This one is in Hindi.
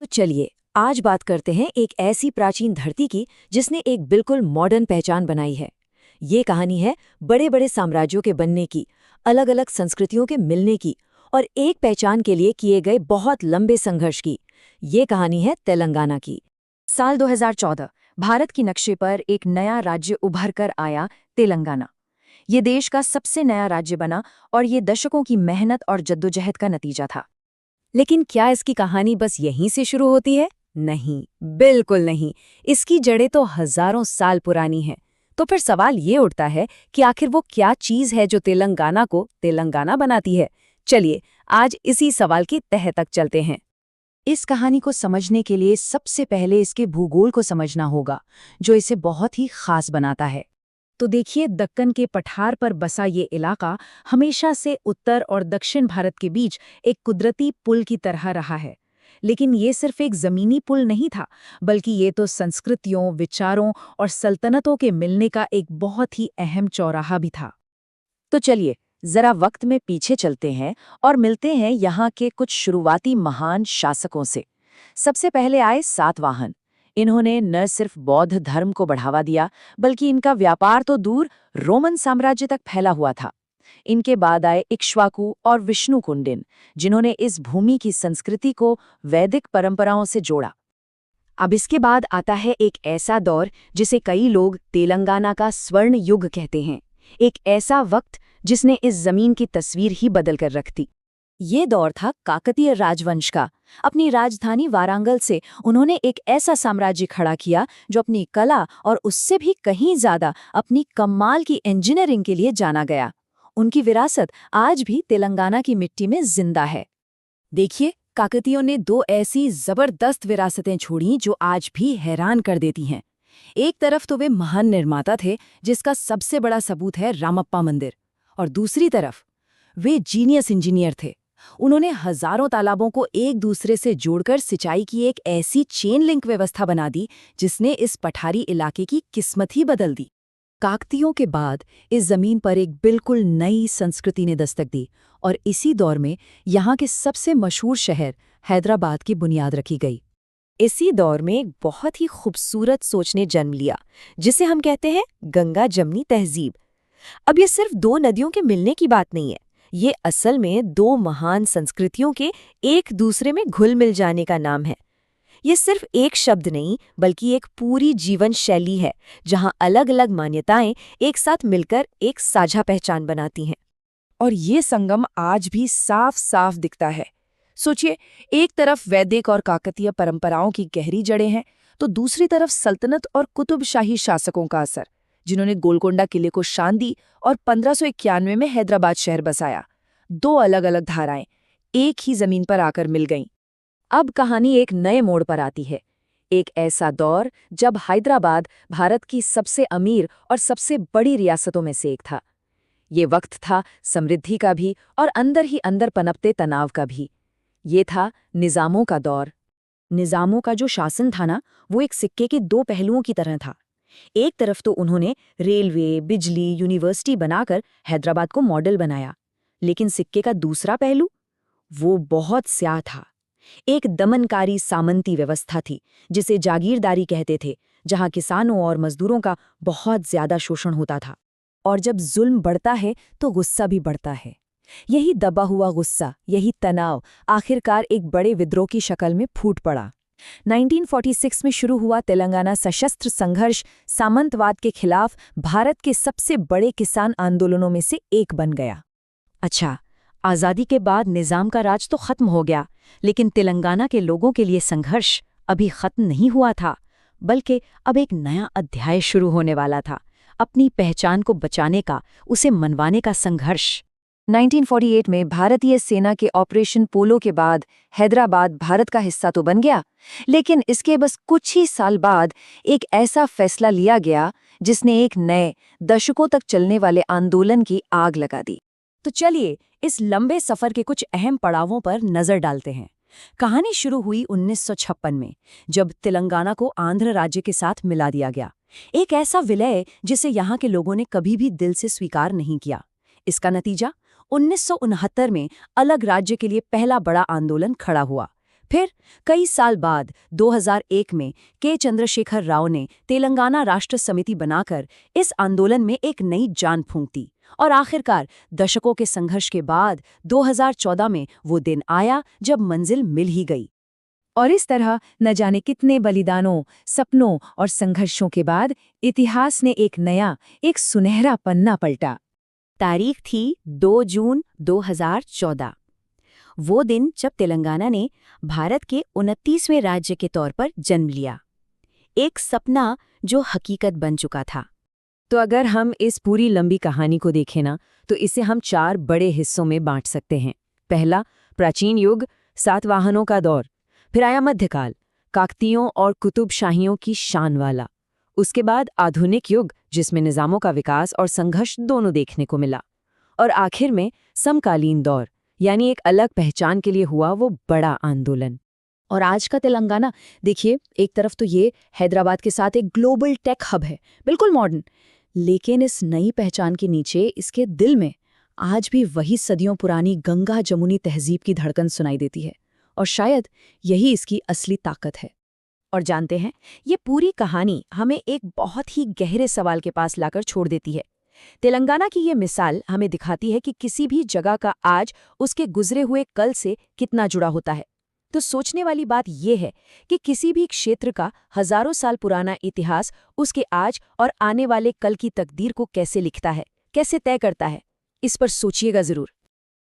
तो चलिए आज बात करते हैं एक ऐसी प्राचीन धरती की जिसने एक बिल्कुल मॉडर्न पहचान बनाई है। ये कहानी है बड़े बड़े साम्राज्यों के बनने की, अलग अलग संस्कृतियों के मिलने की और एक पहचान के लिए किए गए बहुत लंबे संघर्ष की। ये कहानी है तेलंगाना की। साल 2014 भारत की नक्शे पर एक नया राज्य उभर कर आया, तेलंगाना। ये देश का सबसे नया राज्य बना और ये दशकों की मेहनत और जद्दोजहद का नतीजा था। लेकिन क्या इसकी कहानी बस यहीं से शुरू होती है? नहीं, बिल्कुल नहीं। इसकी जड़ें तो हजारों साल पुरानी हैं। तो फिर सवाल ये उठता है कि आखिर वो क्या चीज है जो तेलंगाना को तेलंगाना बनाती है? चलिए आज इसी सवाल की तह तक चलते हैं। इस कहानी को समझने के लिए सबसे पहले इसके भूगोल को समझना होगा, जो इसे बहुत ही खास बनाता है। तो देखिए, दक्कन के पठार पर बसा ये इलाका हमेशा से उत्तर और दक्षिण भारत के बीच एक कुदरती पुल की तरह रहा है। लेकिन ये सिर्फ एक जमीनी पुल नहीं था, बल्कि ये तो संस्कृतियों, विचारों और सल्तनतों के मिलने का एक बहुत ही अहम चौराहा भी था। तो चलिए जरा वक्त में पीछे चलते हैं और मिलते हैं यहाँ के कुछ शुरुआती महान शासकों से। सबसे पहले आए सातवाहन। इन्होंने न सिर्फ बौद्ध धर्म को बढ़ावा दिया, बल्कि इनका व्यापार तो दूर, रोमन साम्राज्य तक फैला हुआ था। इनके बाद आए इक्ष्वाकु और विष्णुकुंडिन, जिन्होंने इस भूमि की संस्कृति को वैदिक परंपराओं से जोड़ा। अब इसके बाद आता है एक ऐसा दौर जिसे कई लोग तेलंगाना का स्वर्ण युग कहते हैं। एक ऐसा वक्त जिसने इस जमीन की तस्वीर ही बदल कर रख दी। ये दौर था काकतीय राजवंश का। अपनी राजधानी वारांगल से उन्होंने एक ऐसा साम्राज्य खड़ा किया जो अपनी कला और उससे भी कहीं ज्यादा अपनी कमाल की इंजीनियरिंग के लिए जाना गया। उनकी विरासत आज भी तेलंगाना की मिट्टी में जिंदा है। देखिए, काकतीयों ने दो ऐसी जबरदस्त विरासतें छोड़ी जो आज भी हैरान कर देती हैं। एक तरफ तो वे महान निर्माता थे, जिसका सबसे बड़ा सबूत है रामप्पा मंदिर, और दूसरी तरफ वे जीनियस इंजीनियर थे। उन्होंने हजारों तालाबों को एक दूसरे से जोड़कर सिंचाई की एक ऐसी चेन लिंक व्यवस्था बना दी जिसने इस पठारी इलाके की किस्मत ही बदल दी। काकतीयों के बाद इस जमीन पर एक बिल्कुल नई संस्कृति ने दस्तक दी और इसी दौर में यहाँ के सबसे मशहूर शहर हैदराबाद की बुनियाद रखी गई। इसी दौर में एक बहुत ही खूबसूरत सोच ने जन्म लिया, जिसे हम कहते हैं गंगा जमनी तहजीब। अब ये सिर्फ दो नदियों के मिलने की बात नहीं है, ये असल में दो महान संस्कृतियों के एक दूसरे में घुल मिल जाने का नाम है। ये सिर्फ एक शब्द नहीं, बल्कि एक पूरी जीवन शैली है, जहां अलग अलग मान्यताएं एक साथ मिलकर एक साझा पहचान बनाती हैं। और ये संगम आज भी साफ साफ दिखता है। सोचिए, एक तरफ वैदिक और काकतीय परंपराओं की गहरी जड़ें हैं, तो दूसरी तरफ सल्तनत और कुतुबशाही शासकों का असर, जिन्होंने गोलकोंडा किले को शान दी और 1591 में हैदराबाद शहर बसाया। दो अलग अलग धाराएं एक ही जमीन पर आकर मिल गईं। अब कहानी एक नए मोड़ पर आती है। एक ऐसा दौर जब हैदराबाद भारत की सबसे अमीर और सबसे बड़ी रियासतों में से एक था। ये वक्त था समृद्धि का भी और अंदर ही अंदर पनपते तनाव का भी। ये था निज़ामों का दौर। निज़ामों का जो शासन था ना, वो एक सिक्के के दो पहलुओं की तरह था। एक तरफ तो उन्होंने रेलवे, बिजली, यूनिवर्सिटी बनाकर हैदराबाद को मॉडल बनाया, लेकिन सिक्के का दूसरा पहलू, वो बहुत स्याह था। एक दमनकारी सामंती व्यवस्था थी, जिसे जागीरदारी कहते थे, जहां किसानों और मजदूरों का बहुत ज्यादा शोषण होता था। और जब जुल्म बढ़ता है तो गुस्सा भी बढ़ता है। यही दबा हुआ गुस्सा, यही तनाव आखिरकार एक बड़े विद्रोह की शक्ल में फूट पड़ा। 1946 में शुरू हुआ तेलंगाना सशस्त्र संघर्ष सामंतवाद के खिलाफ भारत के सबसे बड़े किसान आंदोलनों में से एक बन गया। अच्छा, आज़ादी के बाद निज़ाम का राज तो खत्म हो गया, लेकिन तेलंगाना के लोगों के लिए संघर्ष अभी खत्म नहीं हुआ था, बल्कि अब एक नया अध्याय शुरू होने वाला था। अपनी पहचान को बचाने का, उसे मनवाने का संघर्ष। 1948 में भारतीय सेना के ऑपरेशन पोलो के बाद हैदराबाद भारत का हिस्सा तो बन गया, लेकिन इसके बस कुछ ही साल बाद एक ऐसा फैसला लिया गया जिसने एक नए, दशकों तक चलने वाले आंदोलन की आग लगा दी। तो चलिए इस लंबे सफर के कुछ अहम पड़ावों पर नजर डालते हैं। कहानी शुरू हुई 1956 में, जब तेलंगाना को आंध्र राज्य के साथ मिला दिया गया। एक ऐसा विलय जिसे यहाँ के लोगों ने कभी भी दिल से स्वीकार नहीं किया। इसका नतीजा 1969 में अलग राज्य के लिए पहला बड़ा आंदोलन खड़ा हुआ। फिर कई साल बाद 2001 में के चंद्रशेखर राव ने तेलंगाना राष्ट्र समिति बनाकर इस आंदोलन में एक नई जान फूंक दी और आखिरकार दशकों के संघर्ष के बाद 2014 में वो दिन आया जब मंजिल मिल ही गई। और इस तरह न जाने कितने बलिदानों, सपनों और संघर्षों के बाद इतिहास ने एक सुनहरा पन्ना पलटा। तारीख थी 2 जून 2014। वो दिन जब तेलंगाना ने भारत के 29वें राज्य के तौर पर जन्म लिया, एक सपना जो हकीकत बन चुका था। तो अगर हम इस पूरी लंबी कहानी को देखें ना, तो इसे हम 4 बड़े हिस्सों में बांट सकते हैं। पहला, प्राचीन युग, सातवाहनों का दौर। फिर आया मध्यकाल, काकतियों और कुतुबशाहियों की शान वाला। उसके बाद आधुनिक युग, जिसमें निज़ामों का विकास और संघर्ष दोनों देखने को मिला। और आखिर में समकालीन दौर, यानी एक अलग पहचान के लिए हुआ वो बड़ा आंदोलन। और आज का तेलंगाना देखिए, एक तरफ तो ये हैदराबाद के साथ एक ग्लोबल टेक हब है, बिल्कुल मॉडर्न, लेकिन इस नई पहचान के नीचे इसके दिल में आज भी वही सदियों पुरानी गंगा जमुनी तहजीब की धड़कन सुनाई देती है। और शायद यही इसकी असली ताकत है। और जानते हैं, ये पूरी कहानी हमें एक बहुत ही गहरे सवाल के पास लाकर छोड़ देती है। तेलंगाना की ये मिसाल हमें दिखाती है कि किसी भी जगह का आज उसके गुजरे हुए कल से कितना जुड़ा होता है। तो सोचने वाली बात यह है कि किसी भी क्षेत्र का हजारों साल पुराना इतिहास उसके आज और आने वाले कल की तकदीर को कैसे लिखता है, कैसे तय करता है, इस पर सोचिएगा जरूर।